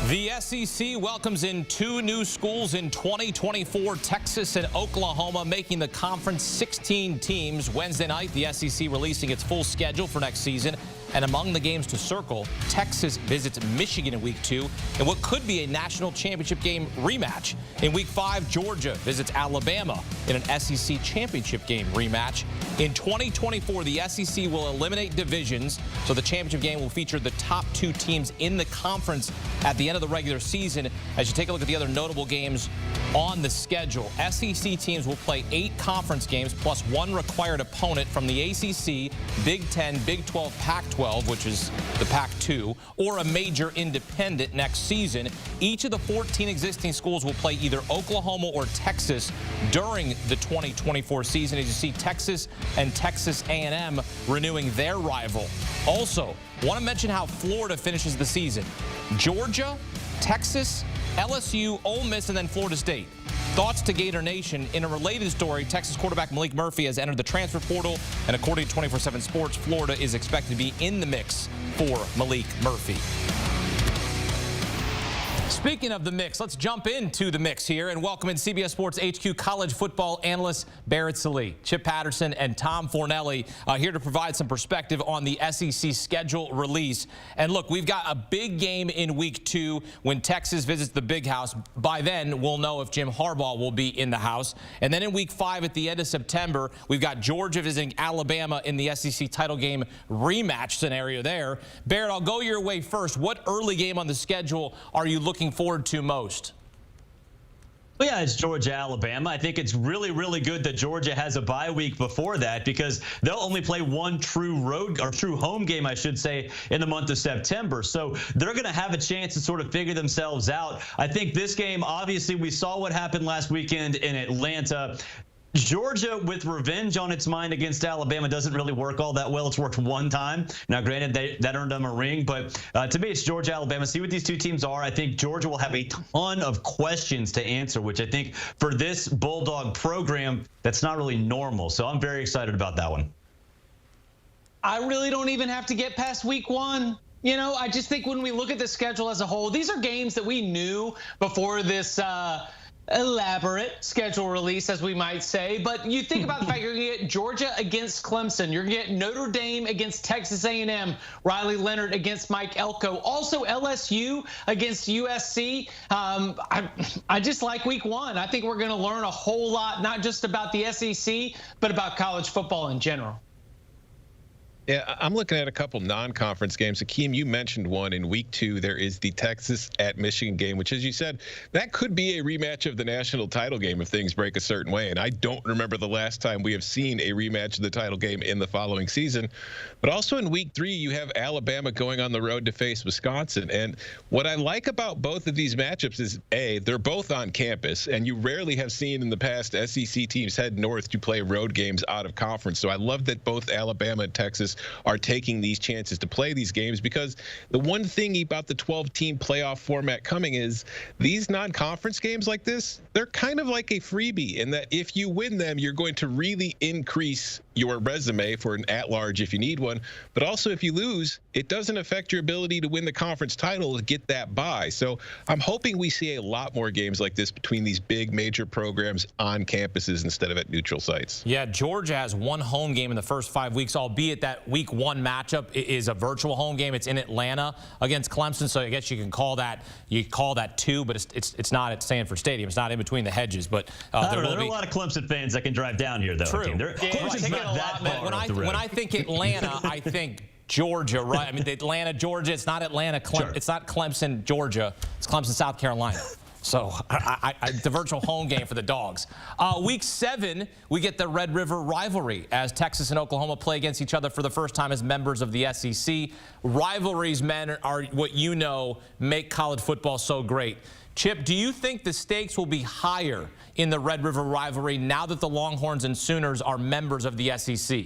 The SEC welcomes in two new schools in 2024, Texas and Oklahoma, making the conference 16 teams. Wednesday night, the SEC releasing its full schedule for next season. And among the games to circle, Texas visits Michigan in Week 2 in what could be a national championship game rematch. In Week 5, Georgia visits Alabama in an SEC championship game rematch. In 2024, the SEC will eliminate divisions, so the championship game will feature the top two teams in the conference at the end of the regular season. As you take a look at the other notable games on the schedule, SEC teams will play 8 conference games plus one required opponent from the ACC, Big 10, Big 12, Pac-12, which is the Pac-2, or a major independent next season. Each of the 14 existing schools will play either Oklahoma or Texas during the 2024 season, as you see Texas and Texas A&M renewing their rival. Also, want to mention how Florida finishes the season. Georgia, Texas, LSU, Ole Miss, and then Florida State. Thoughts to Gator Nation. In a related story, Texas quarterback Malik Murphy has entered the transfer portal, and according to 24/7 Sports, Florida is expected to be in the mix for Malik Murphy. Speaking of the mix, let's jump into the mix here and welcome in CBS Sports HQ college football analysts Barrett Sallee, Chip Patterson, and Tom Fornelli here to provide some perspective on the SEC schedule release. And look, we've got a big game in Week 2 when Texas visits the Big House. By then, we'll know if Jim Harbaugh will be in the house. And then in Week 5 at the end of September, we've got Georgia visiting Alabama in the SEC title game rematch scenario there. Barrett, I'll go your way first. What early game on the schedule are you looking forward to most? Well, yeah, it's Georgia, Alabama. I think it's really good that Georgia has a bye week before that, because they'll only play one true home game, I should say, in the month of September. So they're going to have a chance to sort of figure themselves out. I think this game, obviously, we saw what happened last weekend in Atlanta. Georgia, with revenge on its mind against Alabama, doesn't really work all that well. It's worked one time. Now, granted, that earned them a ring, but to me, it's Georgia, Alabama. See what these two teams are. I think Georgia will have a ton of questions to answer, which I think for this Bulldog program, that's not really normal. So I'm very excited about that one. I really don't even have to get past Week 1. You know, I just think when we look at the schedule as a whole, these are games that we knew before this elaborate schedule release, as we might say. But you think about the fact you're going to get Georgia against Clemson. You're going to get Notre Dame against Texas A&M. Riley Leonard against Mike Elko. Also LSU against USC. I just like Week 1. I think we're going to learn a whole lot, not just about the SEC, but about college football in general. Yeah, I'm looking at a couple non-conference games. Akeem, you mentioned one in Week 2. There is the Texas at Michigan game, which, as you said, that could be a rematch of the national title game if things break a certain way. And I don't remember the last time we have seen a rematch of the title game in the following season. But also in Week 3, you have Alabama going on the road to face Wisconsin. And what I like about both of these matchups is, A, they're both on campus, and you rarely have seen in the past SEC teams head north to play road games out of conference. So I love that both Alabama and Texas are taking these chances to play these games, because the one thing about the 12-team playoff format coming is these non-conference games like this, they're kind of like a freebie in that if you win them, you're going to really increase your resume for an at-large if you need one. But also if you lose, it doesn't affect your ability to win the conference title to get that bye. So I'm hoping we see a lot more games like this between these big major programs on campuses instead of at neutral sites. Yeah, Georgia has one home game in the first 5 weeks, albeit that Week 1 matchup is a virtual home game. It's in Atlanta against Clemson, so I guess you can call that two, but it's not at Sanford Stadium. It's not in between the hedges. But there are a lot of Clemson fans that can drive down here, though. True. Clemson's not that far when I think Atlanta, I think Georgia, right? I mean, Atlanta, Georgia. It's not Atlanta. Sure. It's not Clemson, Georgia. It's Clemson, South Carolina. So the virtual home game for the Dogs. Week 7, we get the Red River rivalry as Texas and Oklahoma play against each other for the first time as members of the SEC. Rivalries, men, are what you know make college football so great. Chip, do you think the stakes will be higher in the Red River rivalry now that the Longhorns and Sooners are members of the SEC?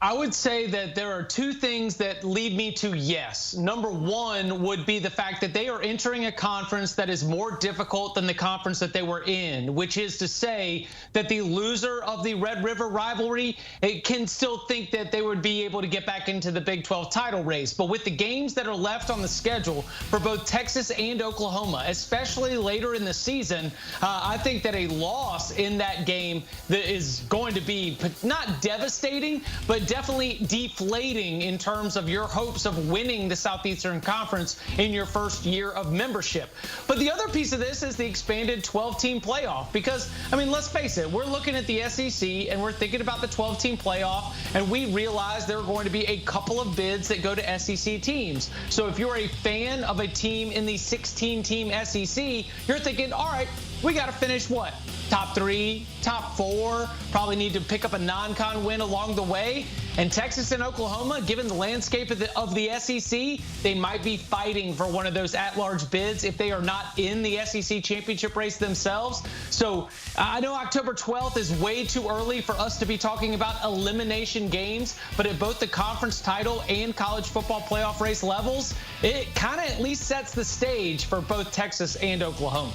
I would say that there are two things that lead me to yes. Number one would be the fact that they are entering a conference that is more difficult than the conference that they were in, which is to say that the loser of the Red River rivalry can still think that they would be able to get back into the Big 12 title race. But with the games that are left on the schedule for both Texas and Oklahoma, especially later in the season, I think that a loss in that game that is going to be not devastating, but definitely deflating in terms of your hopes of winning the Southeastern Conference in your first year of membership. But the other piece of this is the expanded 12-team playoff, because, I mean, let's face it, we're looking at the SEC and we're thinking about the 12-team playoff, and we realize there are going to be a couple of bids that go to SEC teams. So if you're a fan of a team in the 16-team SEC, you're thinking, all right, we got to finish what? Top 3, top 4, probably need to pick up a non-con win along the way. And Texas and Oklahoma, given the landscape of the SEC, they might be fighting for one of those at-large bids if they are not in the SEC championship race themselves. So I know October 12th is way too early for us to be talking about elimination games, but at both the conference title and college football playoff race levels, it kind of at least sets the stage for both Texas and Oklahoma.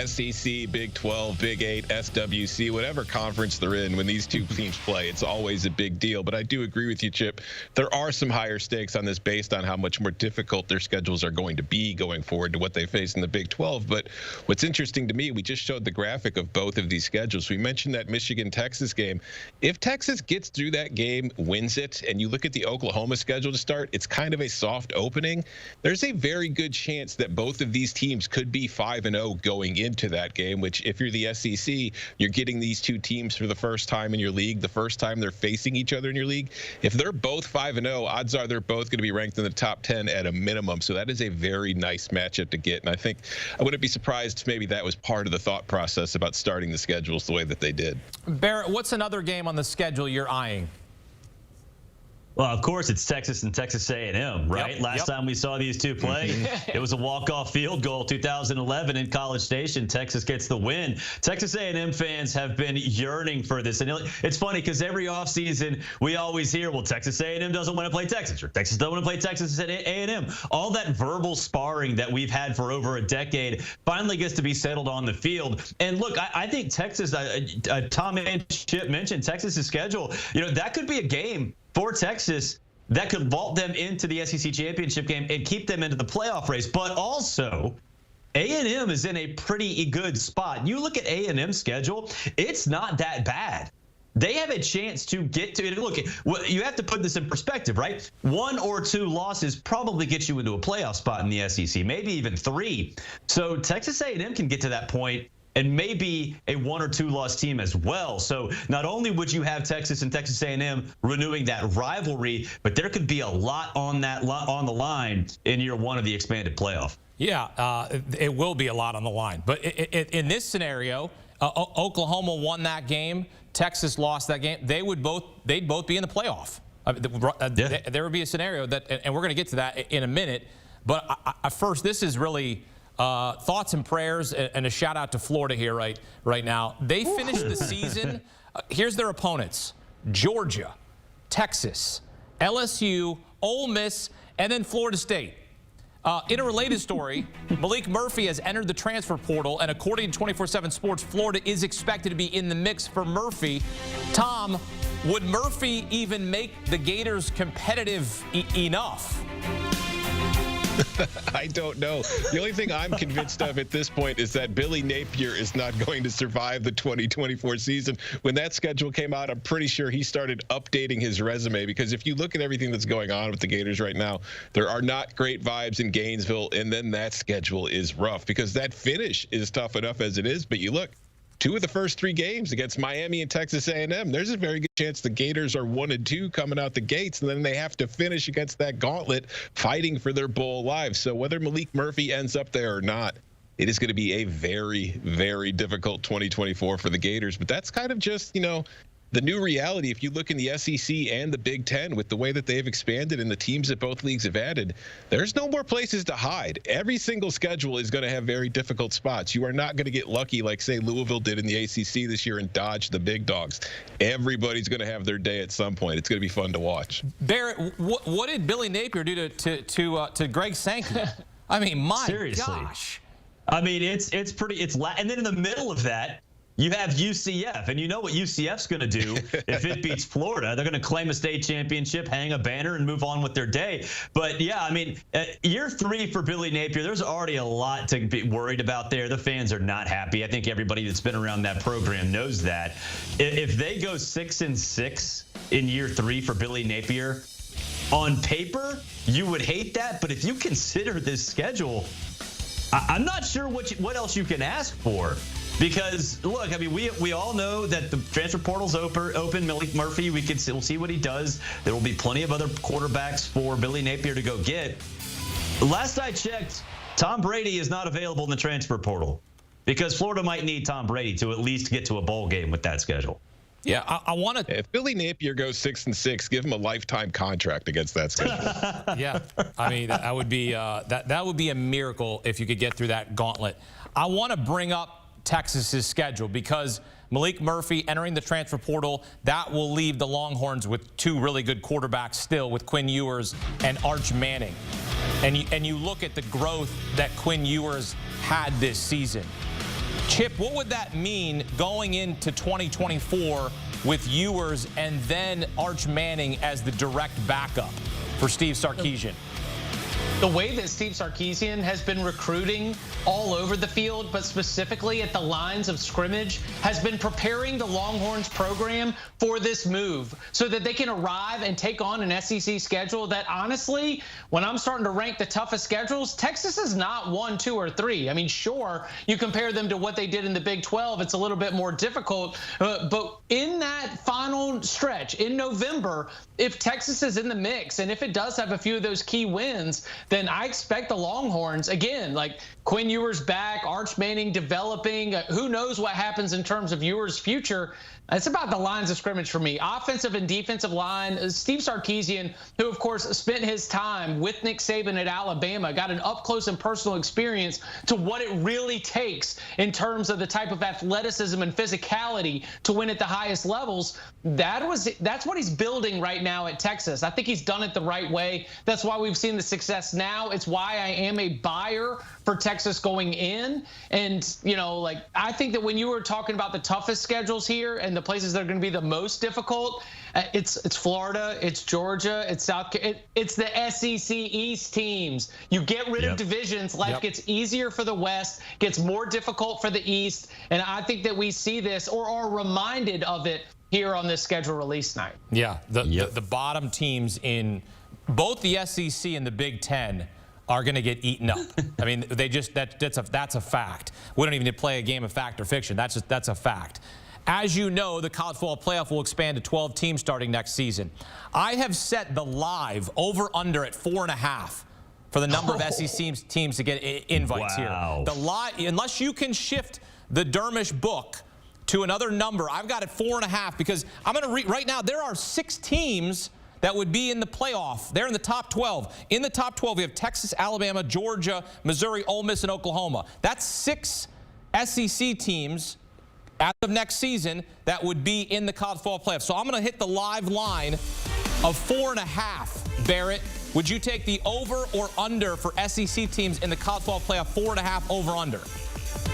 SEC, Big 12, Big 8, SWC, whatever conference they're in, when these two teams play, it's always a big deal. But I do agree with you, Chip. There are some higher stakes on this based on how much more difficult their schedules are going to be going forward to what they face in the Big 12. But what's interesting to me, we just showed the graphic of both of these schedules. We mentioned that Michigan-Texas game. If Texas gets through that game, wins it, and you look at the Oklahoma schedule to start, it's kind of a soft opening. There's a very good chance that both of these teams could be 5-0 going into that game, which if you're the SEC, you're getting these two teams for the first time in your league, the first time they're facing each other in your league. If they're both 5-0, odds are they're both going to be ranked in the top 10 at a minimum. So that is a very nice matchup to get. And I think I wouldn't be surprised if maybe that was part of the thought process about starting the schedules the way that they did. Barrett, what's another game on the schedule you're eyeing? Well, of course, it's Texas and Texas A&M, right? Yep, Last time we saw these two play, it was a walk-off field goal, 2011 in College Station. Texas gets the win. Texas A&M fans have been yearning for this. And it's funny because every offseason we always hear, well, Texas A&M doesn't want to play Texas, or Texas doesn't want to play Texas at A&M. All that verbal sparring that we've had for over a decade finally gets to be settled on the field. And look, I think Texas, Tom and Chip mentioned Texas's schedule. You know, that could be a game for Texas that could vault them into the SEC championship game and keep them into the playoff race. But also, A&M is in a pretty good spot. You look at A&M's schedule, it's not that bad. They have a chance to get to it. Look, you have to put this in perspective, right? 1 or 2 losses probably get you into a playoff spot in the SEC, maybe even 3. So Texas A&M can get to that point and maybe a 1 or 2 loss team as well. So not only would you have Texas and Texas A&M renewing that rivalry, but there could be a lot on the line in year 1 of the expanded playoff. Yeah, it will be a lot on the line. But in this scenario, Oklahoma won that game, Texas lost that game. They'd both be in the playoff. There would be a scenario that, and we're going to get to that in a minute. But first, this is really thoughts and prayers, and a shout out to Florida here right now. They finished the season. Here's their opponents: Georgia, Texas, LSU, Ole Miss, and then Florida State. In a related story, Malik Murphy has entered the transfer portal, and according to 24/7 Sports, Florida is expected to be in the mix for Murphy. Tom, would Murphy even make the Gators competitive enough? I don't know. The only thing I'm convinced of at this point is that Billy Napier is not going to survive the 2024 season. When that schedule came out, I'm pretty sure he started updating his resume, because if you look at everything that's going on with the Gators right now, there are not great vibes in Gainesville, and then that schedule is rough because that finish is tough enough as it is. But you look, 2 of the first 3 games against Miami and Texas A&M, there's a very good chance the Gators are 1-2 coming out the gates, and then they have to finish against that gauntlet fighting for their bowl lives. So whether Malik Murphy ends up there or not, it is going to be a very, very difficult 2024 for the Gators. But that's kind of just, the new reality, if you look in the SEC and the Big Ten, with the way that they've expanded and the teams that both leagues have added, there's no more places to hide. Every single schedule is going to have very difficult spots. You are not going to get lucky like, say, Louisville did in the ACC this year and dodge the big dogs. Everybody's going to have their day at some point. It's going to be fun to watch. Barrett, what did Billy Napier do to Greg Sankey? I mean, my Seriously. gosh. I mean, it's pretty. And then in the middle of that, you have UCF, and you know what UCF's going to do if it beats Florida. They're going to claim a state championship, hang a banner, and move on with their day. But, yeah, I mean, year 3 for Billy Napier, there's already a lot to be worried about there. The fans are not happy. I think everybody that's been around that program knows that. If they go 6-6 in year 3 for Billy Napier, on paper, you would hate that. But if you consider this schedule, I'm not sure what else you can ask for. Because, look, I mean, we all know that the transfer portal's open. Malik Murphy, we'll see what he does. There will be plenty of other quarterbacks for Billy Napier to go get. Last I checked, Tom Brady is not available in the transfer portal because Florida might need Tom Brady to at least get to a bowl game with that schedule. Yeah, I want to. If Billy Napier goes 6-6, give him a lifetime contract against that schedule. Yeah, I mean that would be that would be a miracle if you could get through that gauntlet. I want to bring up Texas's schedule because Malik Murphy entering the transfer portal, that will leave the Longhorns with 2 really good quarterbacks still with Quinn Ewers and Arch Manning. And you look at the growth that Quinn Ewers had this season. Chip, what would that mean going into 2024 with Ewers and then Arch Manning as the direct backup for Steve Sarkisian? The way that Steve Sarkisian has been recruiting all over the field, but specifically at the lines of scrimmage, has been preparing the Longhorns program for this move so that they can arrive and take on an SEC schedule that, honestly, when I'm starting to rank the toughest schedules, Texas is not 1, 2, or 3. I mean, sure, you compare them to what they did in the Big 12, it's a little bit more difficult. But in that final stretch in November, if Texas is in the mix and if it does have a few of those key wins, then I expect the Longhorns, again, like Quinn Ewers back, Arch Manning developing. Who knows what happens in terms of Ewers' future? It's about the lines of scrimmage for me. Offensive and defensive line. Steve Sarkisian, who, of course, spent his time with Nick Saban at Alabama, got an up-close and personal experience to what it really takes in terms of the type of athleticism and physicality to win at the highest levels. That's what he's building right now at Texas. I think he's done it the right way. That's why we've seen the success now. It's why I am a buyer for Texas going in. And, you know, like, I think that when you were talking about the toughest schedules here and the places that are going to be the most difficult, it's Florida, it's Georgia, it's it's the SEC East teams. You get rid of divisions, life gets easier for the West, gets more difficult for the East, and I think that we see this or are reminded of it here on this schedule release night. Yeah, the bottom teams in both the SEC and the Big Ten are going to get eaten up. I mean, that's a fact. We don't even need to play a game of fact or fiction. That's a fact. As you know, the college football playoff will expand to 12 teams starting next season. I have set the live over/under at 4.5 for the number of SEC teams to get invites here. The live, unless you can shift the Dermish book to another number, I've got it 4.5 because I'm going to read right now. There are 6 teams that would be in the playoff. They're in the top 12. In the top 12, we have Texas, Alabama, Georgia, Missouri, Ole Miss, and Oklahoma. That's 6 SEC teams as of next season that would be in the college football playoff. So I'm going to hit the live line of 4.5. Barrett, would you take the over or under for SEC teams in the college football playoff? 4.5 over under.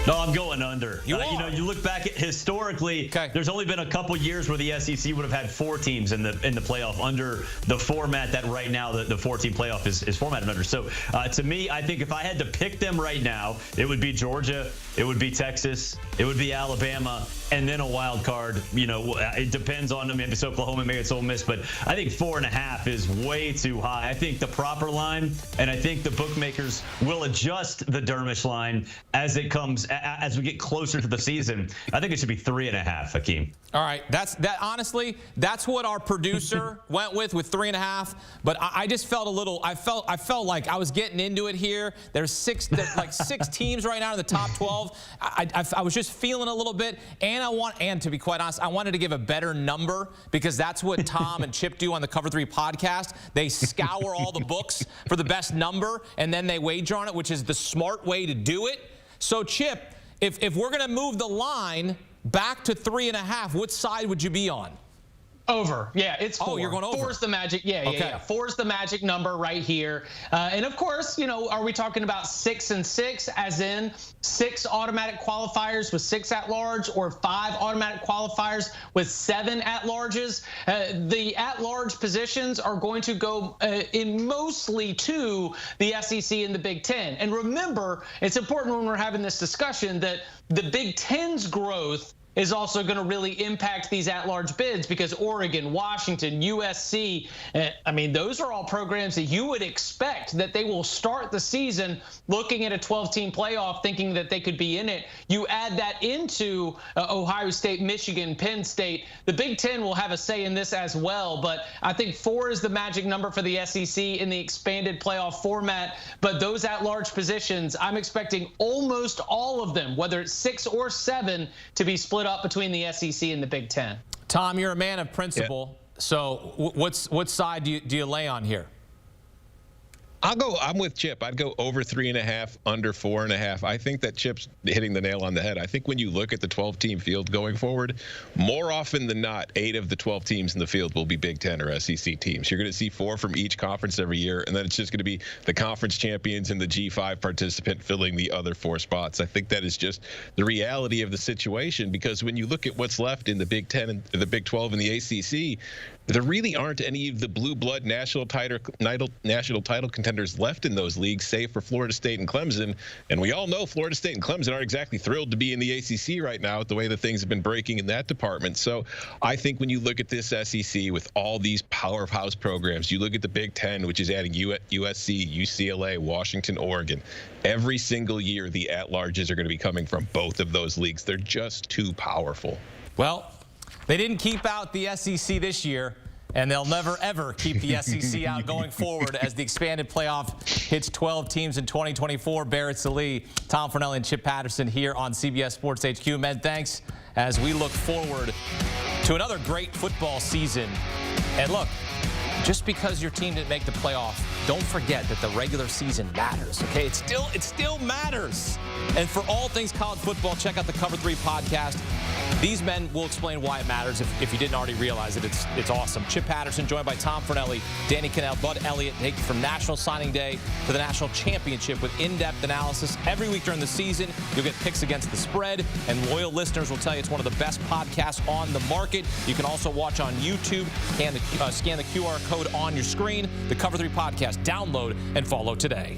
No, I'm going under. You you look back at historically, there's only been a couple years where the SEC would have had 4 teams in the playoff under the format that right now the 4-team playoff is formatted under. So to me, I think if I had to pick them right now, it would be Georgia, it would be Texas, it would be Alabama, and then a wild card. You know, it depends on, maybe it's Oklahoma, maybe it's Ole Miss, but I think 4.5 is way too high. I think the proper line, and I think the bookmakers will adjust the Dermish line as it comes as we get closer to the season, I think it should be 3.5, Hakeem. All right, honestly, that's what our producer went with 3.5. But I just felt a little. I felt like I was getting into it here. There's six teams right now in the top 12. I was just feeling a little bit, and to be quite honest, I wanted to give a better number because that's what Tom and Chip do on the Cover 3 podcast. They scour all the books for the best number, and then they wager on it, which is the smart way to do it. So, Chip, if we're going to move the line back to 3.5, which side would you be on? Over. Yeah, it's 4. Oh, you're going over. 4 is the magic. Yeah. 4 is the magic number right here. And of course, are we talking about 6 and 6, as in 6 automatic qualifiers with 6 at-large, or 5 automatic qualifiers with 7 at-larges? The at-large positions are going to go in mostly to the SEC and the Big Ten. And remember, it's important when we're having this discussion that the Big Ten's growth is also going to really impact these at-large bids, because Oregon, Washington, USC, those are all programs that you would expect that they will start the season looking at a 12-team playoff thinking that they could be in it. You add that into Ohio State, Michigan, Penn State. The Big Ten will have a say in this as well, but I think 4 is the magic number for the SEC in the expanded playoff format. But those at-large positions, I'm expecting almost all of them, whether it's 6 or 7, to be split up between the SEC and the Big Ten. Tom, you're a man of principle. Yeah. So what side do you lay on here? I'm with Chip. I'd go over 3.5, under 4.5. I think that Chip's hitting the nail on the head. I think when you look at the 12-team field going forward, more often than not, 8 of the 12 teams in the field will be Big Ten or SEC teams. You're going to see 4 from each conference every year, and then it's just going to be the conference champions and the G5 participant filling the other 4 spots. I think that is just the reality of the situation, because when you look at what's left in the Big Ten and the Big 12 and the ACC, there really aren't any of the blue blood national title contenders left in those leagues, save for Florida State and Clemson. And we all know Florida State and Clemson aren't exactly thrilled to be in the ACC right now with the way that things have been breaking in that department. So I think when you look at this SEC with all these powerhouse programs, you look at the Big Ten, which is adding USC, UCLA, Washington, Oregon. Every single year, the at-larges are going to be coming from both of those leagues. They're just too powerful. Well, they didn't keep out the SEC this year, and they'll never, ever keep the SEC out going forward as the expanded playoff hits 12 teams in 2024. Barrett Sallee, Tom Fornelli, and Chip Patterson here on CBS Sports HQ. Men, thanks as we look forward to another great football season. And look, just because your team didn't make the playoff, don't forget that the regular season matters, okay? It still matters. And for all things college football, check out the Cover 3 podcast. These men will explain why it matters if you didn't already realize it. It's awesome. Chip Patterson, joined by Tom Fornelli, Danny Cannell, Bud Elliott, take you from National Signing Day to the National Championship with in-depth analysis. Every week during the season, you'll get picks against the spread, and loyal listeners will tell you it's one of the best podcasts on the market. You can also watch on YouTube. Scan the QR code on your screen. The Cover 3 podcast. Download and follow today.